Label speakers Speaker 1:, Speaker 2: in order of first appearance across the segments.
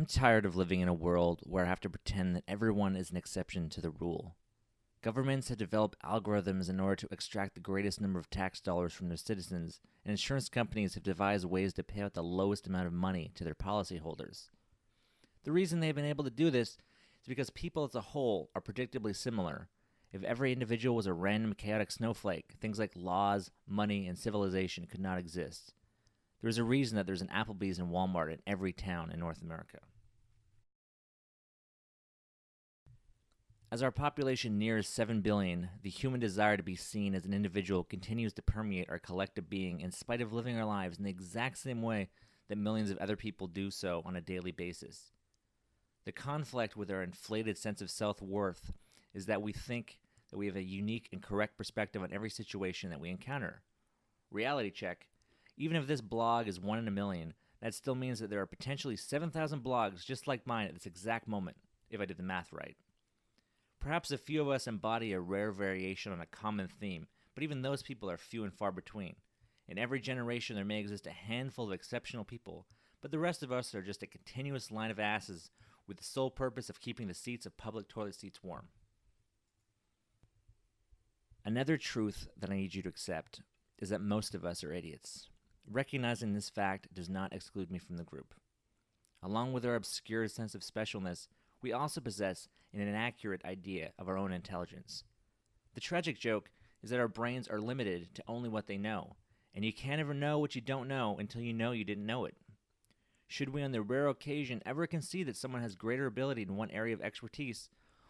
Speaker 1: tired of living in a world where I have to pretend that everyone is an exception to the rule. Governments have developed algorithms in order to extract the greatest number of tax dollars from their citizens, and insurance companies have devised ways to pay out the lowest amount of money to their policyholders. The reason they've been able to do this is because people as a whole are predictably similar. If every individual was a random chaotic snowflake, things like laws, money, and civilization could not exist. There is a reason that there's an Applebee's and Walmart in every town in North America. As our population nears 7 billion, the human desire to be seen as an individual continues to permeate our collective being in spite of living our lives in the exact same way that millions of other people do so on a daily basis. The conflict with our inflated sense of self-worth is that we think that we have a unique and correct perspective on every situation that we encounter. Reality check. Even if this blog is 1 in a million, that still means that there are potentially 7,000 blogs just like mine at this exact moment, if I did the math right. Perhaps a few of us embody a rare variation on a common theme, but even those people are few and far between. In every generation there may exist a handful of exceptional people, but the rest of us are just a continuous line of asses with the sole purpose of keeping the seats of public toilet seats warm. Another truth that I need you to accept is that most of us are idiots. Recognizing this fact does not exclude me from the group. Along with our obscure sense of specialness, we also possess an inaccurate idea of our own intelligence. The tragic joke is that our brains are limited to only what they know, and you can't ever know what you don't know until you know you didn't know it. Should we on the rare occasion ever concede that someone has greater ability in one area of expertise,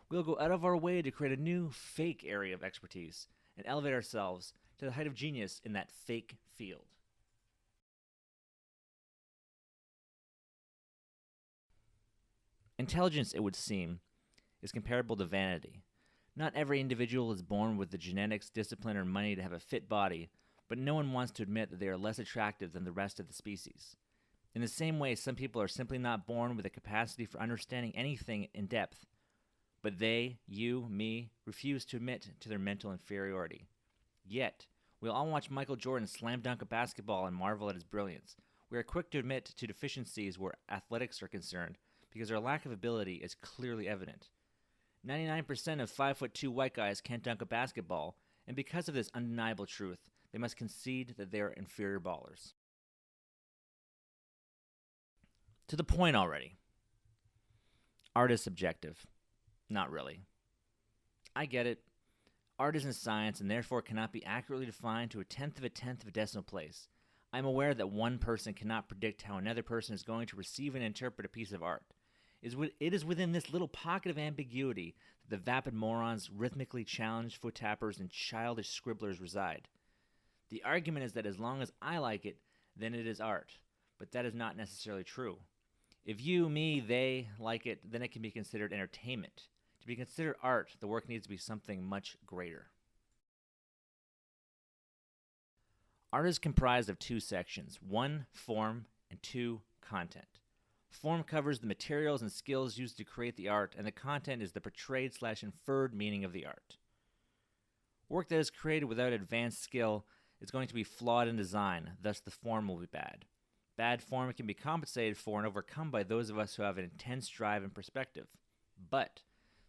Speaker 1: we'll go out of our way to create a new fake area of expertise and elevate ourselves to the height of genius in that fake field. Intelligence, it would seem, is comparable to vanity. Not every individual is born with the genetics, discipline, or money to have a fit body, but no one wants to admit that they are less attractive than the rest of the species. In the same way, some people are simply not born with the capacity for understanding anything in depth, but they, you, me, refuse to admit to their mental inferiority. Yet, we'll all watch Michael Jordan slam dunk a basketball and marvel at his brilliance. We are quick to admit to deficiencies where athletics are concerned, because our lack of ability is clearly evident. 99% of 5'2" white guys can't dunk a basketball, and because of this undeniable truth, they must concede that they are inferior ballers. To the point already. Art is subjective. Not really. I get it. Art isn't science and therefore cannot be accurately defined to a tenth of a decimal place. I'm aware that one person cannot predict how another person is going to receive and interpret a piece of art. It is within this little pocket of ambiguity that the vapid morons, rhythmically challenged foot tappers, and childish scribblers reside. The argument is that as long as I like it, then it is art. But that is not necessarily true. If you, me, they like it, then it can be considered entertainment. To be considered art, the work needs to be something much greater. Art is comprised of two sections, 1, form, and 2, content. Form covers the materials and skills used to create the art, and the content is the portrayed/inferred meaning of the art. Work that is created without advanced skill is going to be flawed in design, thus the form will be bad. Bad form can be compensated for and overcome by those of us who have an intense drive and perspective. But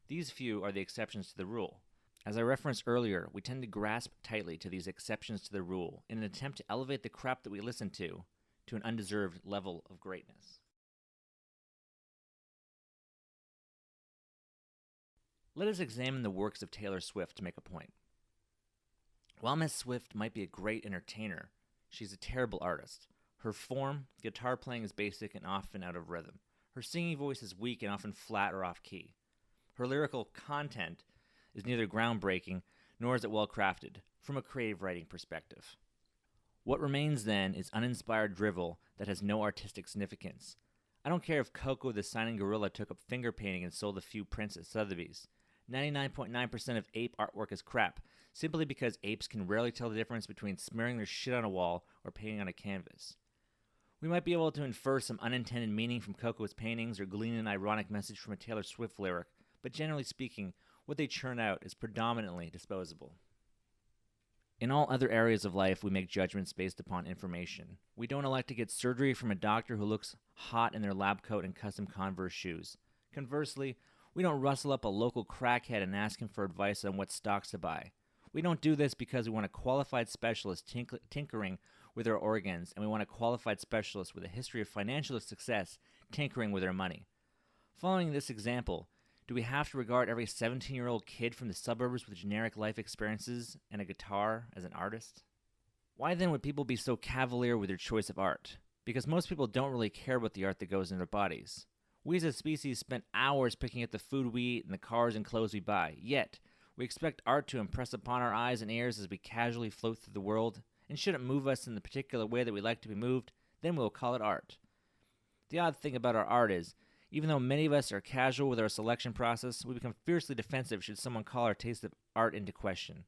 Speaker 1: these few are the exceptions to the rule. As I referenced earlier, we tend to grasp tightly to these exceptions to the rule in an attempt to elevate the crap that we listen to an undeserved level of greatness. Let us examine the works of Taylor Swift to make a point. While Miss Swift might be a great entertainer, she's a terrible artist. Her form, guitar playing, is basic and often out of rhythm. Her singing voice is weak and often flat or off-key. Her lyrical content is neither groundbreaking nor is it well crafted from a creative writing perspective. What remains then is uninspired drivel that has no artistic significance. I don't care if Coco the Signing Gorilla took up finger painting and sold a few prints at Sotheby's. 99.9% of ape artwork is crap, simply because apes can rarely tell the difference between smearing their shit on a wall or painting on a canvas. We might be able to infer some unintended meaning from Coco's paintings or glean an ironic message from a Taylor Swift lyric, but generally speaking, what they churn out is predominantly disposable. In all other areas of life, we make judgments based upon information. We don't elect to get surgery from a doctor who looks hot in their lab coat and custom Converse shoes. Conversely, we don't rustle up a local crackhead and ask him for advice on what stocks to buy. We don't do this because we want a qualified specialist tinkering with our organs, and we want a qualified specialist with a history of financial success tinkering with our money. Following this example, do we have to regard every 17-year-old kid from the suburbs with generic life experiences and a guitar as an artist? Why then would people be so cavalier with their choice of art? Because most people don't really care about the art that goes in their bodies. We as a species spend hours picking at the food we eat and the cars and clothes we buy, yet we expect art to impress upon our eyes and ears as we casually float through the world, and should it move us in the particular way that we like to be moved, then we'll call it art. The odd thing about our art is, even though many of us are casual with our selection process, we become fiercely defensive should someone call our taste of art into question.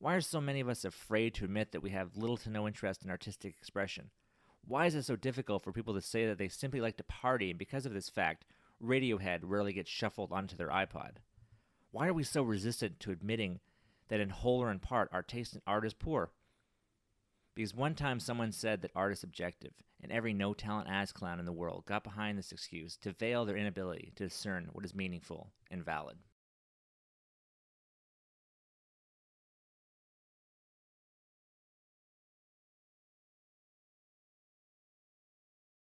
Speaker 1: Why are so many of us afraid to admit that we have little to no interest in artistic expression? Why is it so difficult for people to say that they simply like to party, and because of this fact, Radiohead rarely gets shuffled onto their iPod? Why are we so resistant to admitting that in whole or in part our taste in art is poor? Because one time someone said that art is subjective, and every no-talent ass clown in the world got behind this excuse to veil their inability to discern what is meaningful and valid.